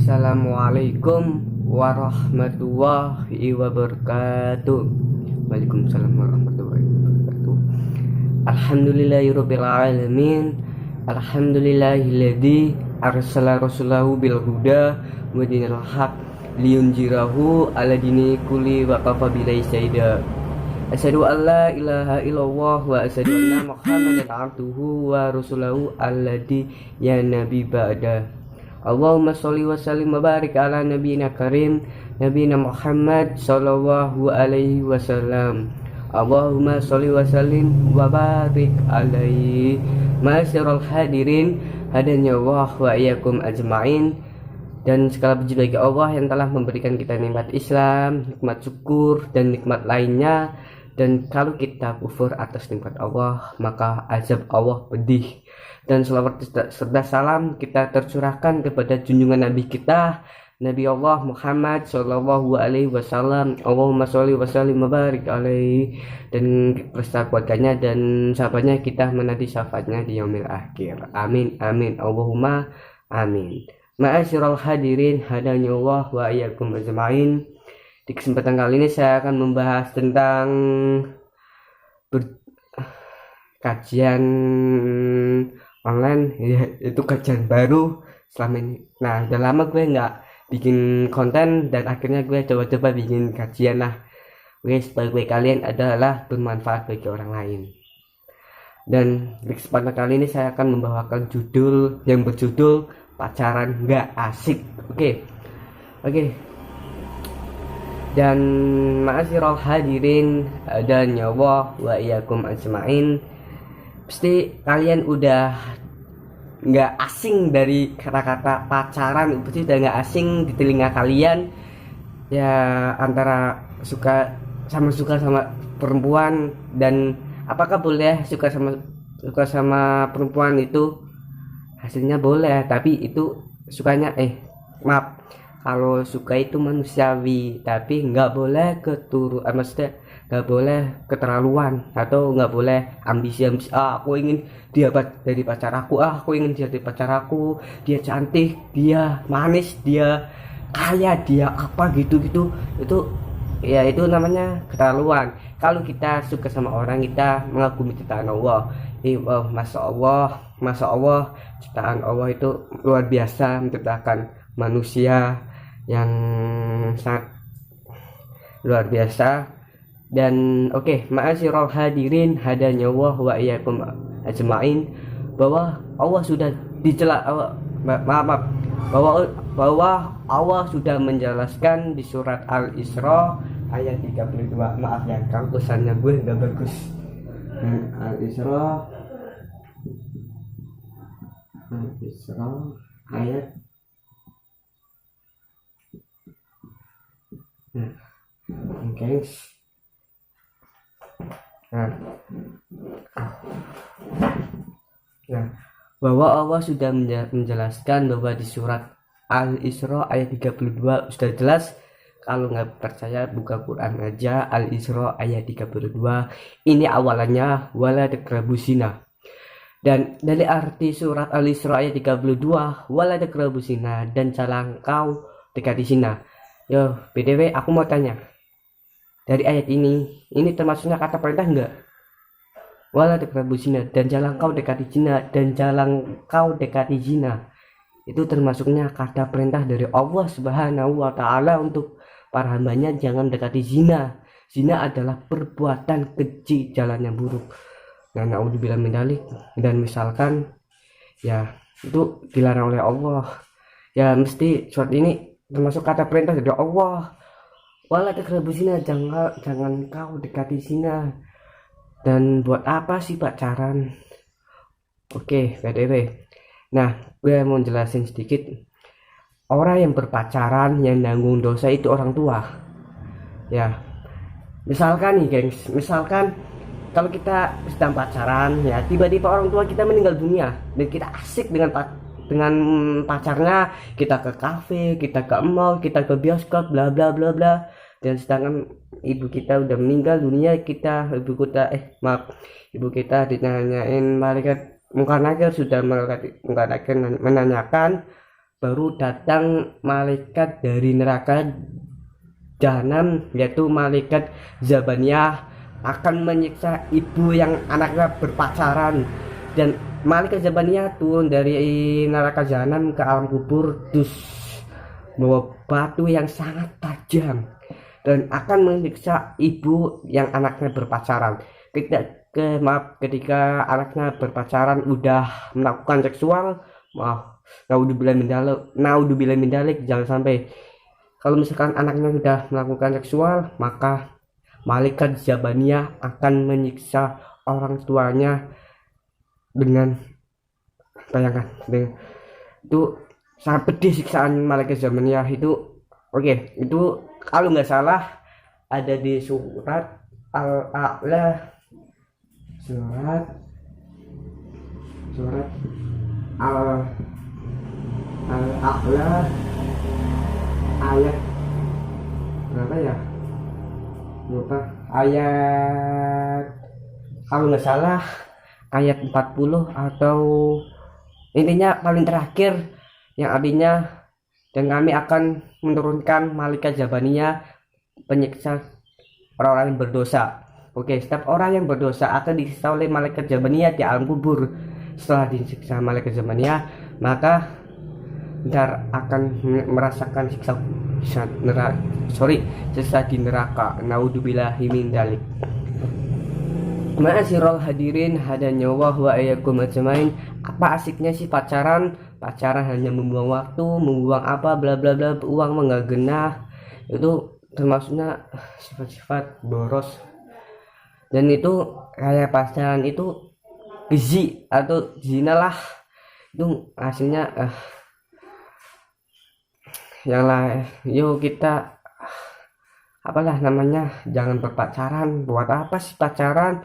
Assalamualaikum warahmatullahi wabarakatuh. Waalaikumsalam warahmatullahi wabarakatuh. Alhamdulillahirabbil alamin. Alhamdulillahilladzi arsala rasulahu bil huda wa dinil haq liyunjirahu ala dini kulli wa kafa billahi syahida. Asyhadu an la ilaha illallah wa asyhadu anna Muhammadan abduhu wa rasuluhu alladzi ya nabi ba'da. Allahumma sholli wa sallim wa barik ala nabiyina karim nabiyina Muhammad sallallahu alaihi wasallam. Allahumma sholli wa sallim wa barik alaihi. Ma'asyiral hadirin, hadanya Allah wa iyyakum ajmain. Dan segala puji bagi Allah yang telah memberikan kita nikmat Islam, nikmat syukur dan nikmat lainnya. Dan kalau kita kufur atas nikmat Allah, maka azab Allah pedih. Dan selawat serta salam kita tercurahkan kepada junjungan Nabi kita, Nabi Allah Muhammad Sallallahu Alaihi Wasallam. Allahumma sholli wa sallim wa barik alaihi. Dan beserta keluarganya dan sahabatnya kita menanti syafaatnya di yaumil akhir. Amin amin Allahumma amin. Ma'asyiral hadirin, hadani Allah wa iyyakum ajmain. Di kesempatan kali ini saya akan membahas tentang kajian online, ya, itu kajian baru selama ini. Nah, udah lama gue nggak bikin konten dan akhirnya gue coba-coba bikin kajian lah. Gue sebagai kalian adalah bermanfaat bagi orang lain. Dan di kesempatan kali ini saya akan membawakan judul yang berjudul pacaran nggak asik. Oke. Dan ma'asyiral hadirin dan nyawa wa iyyakum ajmain. Pasti kalian udah nggak asing dari kata-kata pacaran, pasti udah nggak asing di telinga kalian ya, antara suka sama perempuan. Dan apakah boleh suka sama perempuan itu hasilnya boleh, tapi itu sukanya kalau suka itu manusiawi, tapi nggak boleh maksudnya nggak boleh keterlaluan atau nggak boleh ambisi. Aku ingin dia dari pacar aku, aku ingin dia dari pacar aku, dia cantik, dia manis, dia kaya, dia apa gitu itu ya, itu namanya keterlaluan. Kalau kita suka sama orang, kita mengagumi ciptaan Allah. Masya Allah, ciptaan Allah itu luar biasa, menciptakan manusia yang sangat luar biasa. Dan ma'asyiral hadirin, hadanya Allah wa iyyakum ajmain, bahwa Allah sudah bahwa Allah sudah menjelaskan di surat Al-Isra ayat 32. Maaf ya, kampusannya gue nggak bagus. Al-Isra ayat bahwa Allah sudah menjelaskan bahwa di surat Al-Isra ayat 32 sudah jelas. Kalau nggak percaya buka Quran aja, Al-Isra ayat 32. Ini awalannya wala takrabusina. Dan dari arti surat Al-Isra ayat 32, wala takrabusina, dan jangan kau dekati zina. Yo, BTW aku mau tanya, dari ayat ini termasuknya kata perintah enggak? Wala takrabusina, dan jangan kau dekati zina, dan jangan kau dekati zina. Itu termasuknya kata perintah dari Allah Subhanahu wa taala untuk para hambanya, jangan dekati zina. Zina adalah perbuatan keji, jalan yang buruk. Nah, naudzubillah min dzalik. Dan misalkan ya itu dilarang oleh Allah, ya mesti surat ini termasuk kata perintah dari Allah. Wala takrabusina, jangan kau dekati zina. Dan buat apa sih pacaran? BTW. Nah, gue mau jelasin sedikit. Orang yang berpacaran yang nanggung dosa itu orang tua. Ya, misalkan nih gengs, kalau kita sedang pacaran ya, tiba-tiba orang tua kita meninggal dunia dan kita asik dengan pacarnya, kita ke kafe, kita ke mall, kita ke bioskop, bla bla bla bla. Dan sedangkan ibu kita udah meninggal dunia, ibu kita ditanyain malaikat mungkar nakir, sudah menanyakan baru datang malaikat dari neraka jahanam, yaitu malaikat Zabaniyah, akan menyiksa ibu yang anaknya berpacaran. Dan malaikat Zabaniyah turun dari neraka jahanam ke alam kubur terus bawa batu yang sangat tajam dan akan menyiksa ibu yang anaknya berpacaran. Ketika anaknya berpacaran udah melakukan seksual, naudzubillah min dzalik, jangan sampai. Kalau misalkan anaknya sudah melakukan seksual, maka malaikat Zabaniyah akan menyiksa orang tuanya dengan, bayangkan, itu sangat pedih siksaan malaikat Zabaniyah itu. Oke, itu kalau nggak salah ada di surat Al-A'la, surat Al-A'la ayat berapa ya, lupa, ayat kalau nggak salah ayat 40 atau intinya paling terakhir, yang artinya dan kami akan menurunkan malaikat Zabaniyah penyiksa orang-orang yang berdosa. Oke, setiap orang yang berdosa akan disiksa oleh malaikat Zabaniyah di alam kubur. Setelah disiksa malaikat Zabaniyah, maka ntar akan merasakan siksa di neraka. Naudzubillahi min dzalik. Ma'asyiral hadirin hadanya wa iyyakum ajmain. Apa asiknya sih pacaran? Pacaran hanya membuang waktu, membuang apa bla bla bla, uang enggak genah. Itu termasuknya sifat-sifat boros. Dan itu kayak pacaran itu gizi atau zina lah. Itu hasilnya yang lain. Yuk kita apalah namanya, jangan berpacaran. Buat apa sih pacaran?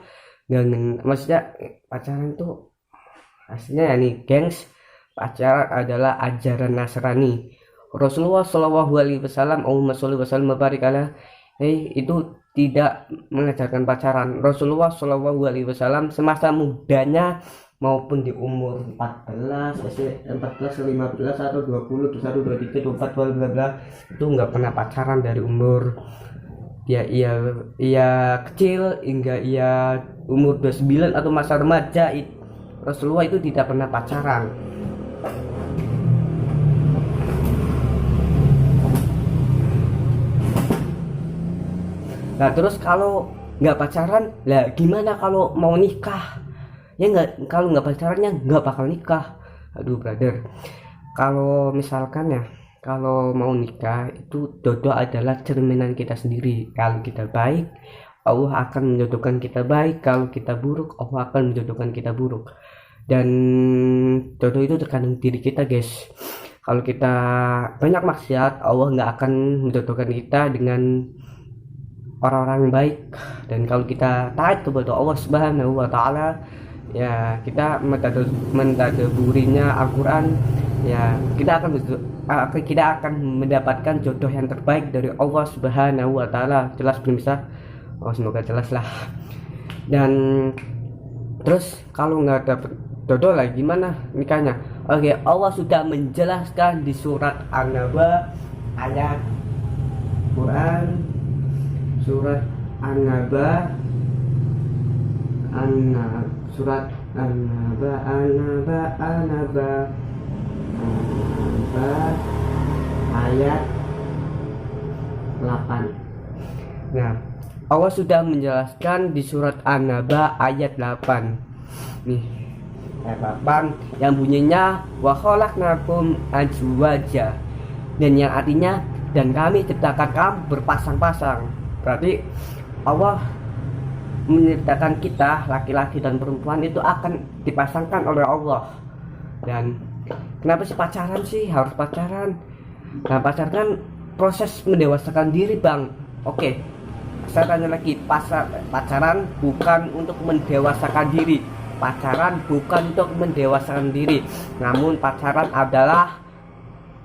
Maksudnya pacaran itu aslinya ya nih gengs, pacaran adalah ajaran Nasrani. Rasulullah Shallallahu Alaihi Wasallam, Allahumma sholli wa sallim wa barik alaihi, itu tidak mengajarkan pacaran. Rasulullah Shallallahu Alaihi Wasallam semasa mudanya maupun di umur 14, 15 atau 20, 21, 23, 24, bla bla, itu nggak pernah pacaran dari umur ia kecil hingga ia umur 29 atau masa remaja. Rasulullah itu tidak pernah pacaran. Nah terus kalau nggak pacaran, lah gimana kalau mau nikah? Ya nggak, kalau nggak pacarannya nggak bakal nikah. Aduh brother, kalau misalkan ya, kalau mau nikah itu jodoh adalah cerminan kita sendiri. Kalau kita baik, Allah akan menjodohkan kita baik. Kalau kita buruk, Allah akan menjodohkan kita buruk. Dan jodoh itu tergantung diri kita guys. Kalau kita banyak maksiat, Allah nggak akan menjodohkan kita dengan orang-orang yang baik. Dan kalau kita taat kepada Allah Subhanahu wa Ta'ala, ya kita mentadaburinya Al-Quran, ya kita akan mendapatkan jodoh yang terbaik dari Allah Subhanahu wa Ta'ala. Jelas belum bisa? Oh semoga jelas lah. Dan terus kalau nggak dapet jodoh lagi gimana nikahnya? Oke, Allah sudah menjelaskan di surat An-Naba ayat Quran, surat An-Naba surat An-Naba ayat 8. Nah, Allah sudah menjelaskan di surat An-Naba ayat 8. Nih, ayat 8 yang bunyinya wa khalaqnakum azwaja, dan yang artinya dan kami ciptakan kamu berpasang-pasang. Berarti Allah menciptakan kita laki-laki dan perempuan itu akan dipasangkan oleh Allah. Dan kenapa sih pacaran sih harus pacaran? Nah pacaran kan proses mendewasakan diri bang. Oke, saya tanya lagi, pacaran bukan untuk mendewasakan diri. Pacaran bukan untuk mendewasakan diri, namun pacaran adalah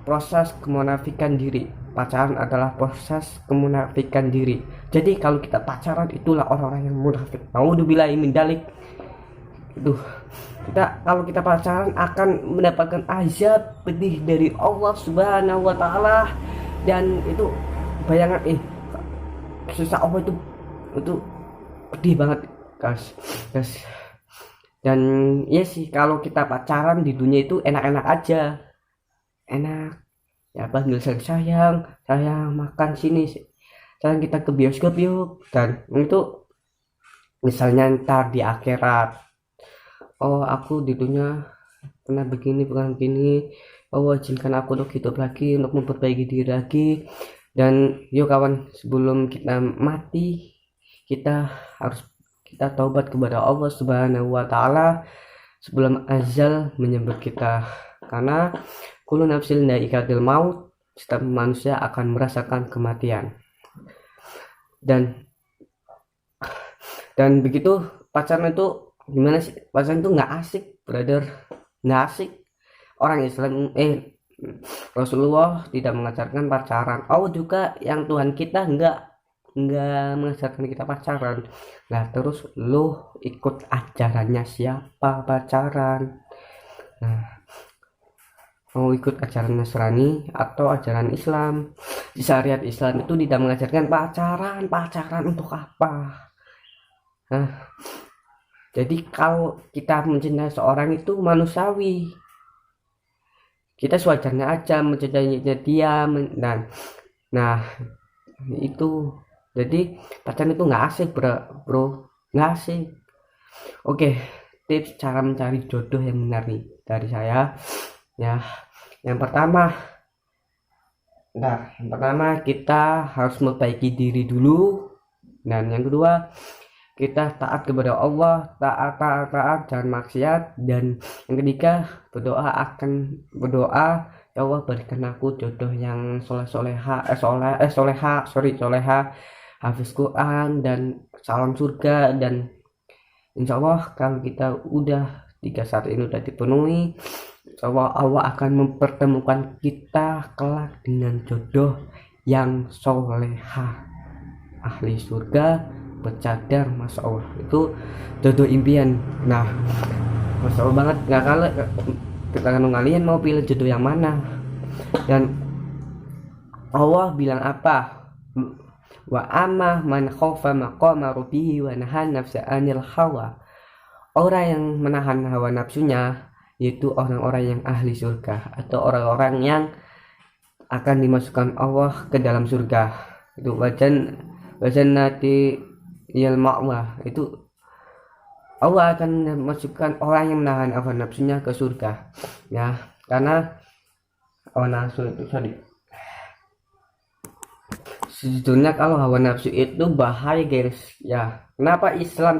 proses kemunafikan diri. Pacaran adalah proses kemunafikan diri. Jadi kalau kita pacaran itulah orang-orang yang munafik. Naudzubillahi min dzalik. Duh, kalau kita pacaran akan mendapatkan azab pedih dari Allah Subhanahu wa taala. Dan itu bayangan susah Allah itu pedih banget, guys. Dan ya sih, kalau kita pacaran di dunia itu enak-enak aja, enak ya, panggil sayang makan sini, sayang kita ke bioskop yuk. Dan itu misalnya ntar di akhirat, oh aku di dunia pernah begini, oh izinkan aku untuk hidup lagi, untuk memperbaiki diri lagi. Dan yuk kawan, sebelum kita mati, kita taubat kepada Allah Subhanahu wa taala sebelum azal menyambut kita, karena kullu nafsin dha'iqatul maut, setiap manusia akan merasakan kematian. Dan begitu pacaran itu gimana sih? Pacaran itu nggak asik, brother, nggak asik. Orang Islam Rasulullah tidak mengajarkan pacaran. Oh juga yang Tuhan kita nggak mengajarkan kita pacaran. Nah terus lo ikut ajarannya siapa pacaran? Nah, mau ikut ajaran Nasrani atau ajaran Islam? Di syariat Islam itu tidak mengajarkan pacaran untuk apa? Nah, jadi kalau kita mencintai seorang itu manusiawi, kita sewajarnya aja mencintainya dia. Nah itu, jadi pacaran itu nggak asik, bro, nggak asik. Oke, tips cara mencari jodoh yang benar nih dari saya ya. Yang pertama kita harus memperbaiki diri dulu. Dan yang kedua, kita taat kepada Allah, taat jangan maksiat. Dan yang ketiga, berdoa, ya Allah berikan aku jodoh yang soleha, hafiz Quran dan calon surga. Dan insya Allah kalau kita udah 3 syarat ini udah dipenuhi, insya Allah akan mempertemukan kita kelak dengan jodoh yang soleha, ahli surga, bercadar, masya Allah, itu jodoh impian. Nah masya Allah banget. Nggak kalah tergantung kalian mau pilih jodoh yang mana. Dan Allah bilang apa? Wa amma man khaufa maqama rabbihi wa nahan nafsa 'anil hawa. Orang yang menahan hawa nafsunya yaitu orang-orang yang ahli surga, atau orang-orang yang akan dimasukkan Allah ke dalam surga. Itu wajan nanti yal ma'wa, itu Allah akan memasukkan orang yang menahan hawa nafsunya ke surga ya. Karena hawa nafsu itu sejujurnya kalau hawa nafsu itu bahaya, guys ya. Kenapa Islam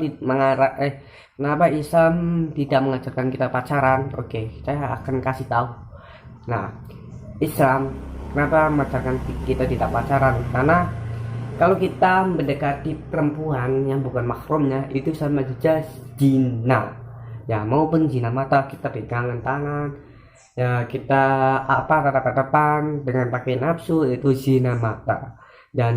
tidak mengajarkan kita pacaran? Oke, saya akan kasih tahu. Nah, Islam kenapa mengajarkan kita tidak pacaran? Karena kalau kita mendekati perempuan yang bukan mahramnya, itu sama saja zina ya. Maupun zina mata, kita pegangan tangan ya, kita tatap-tatapan dengan pakai nafsu, itu zina mata. Dan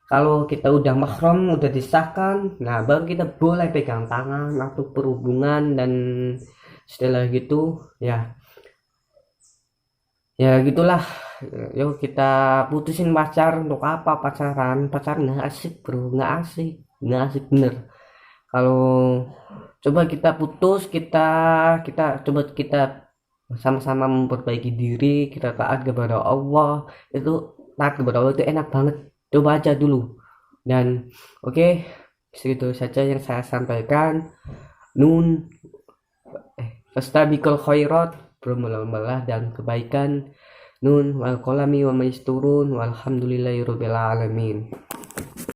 kalau kita udah mahram, udah disahkan, nah baru kita boleh pegang tangan atau berhubungan. Dan setelah gitu ya gitulah. Yuk kita putusin pacar. Untuk apa pacaran nggak asik, bro, nggak asik bener. Kalau coba kita putus, kita coba kita sama-sama memperbaiki diri, kita taat kepada Allah. Itu taat kepada Allah itu enak banget, coba aja dulu. Dan oke, segitu saja yang saya sampaikan. Nun fastabiqul khairat, bermula-mula dan kebaikan. Nun wal qalami wa maisturun walhamdulillahi rabbil alamin.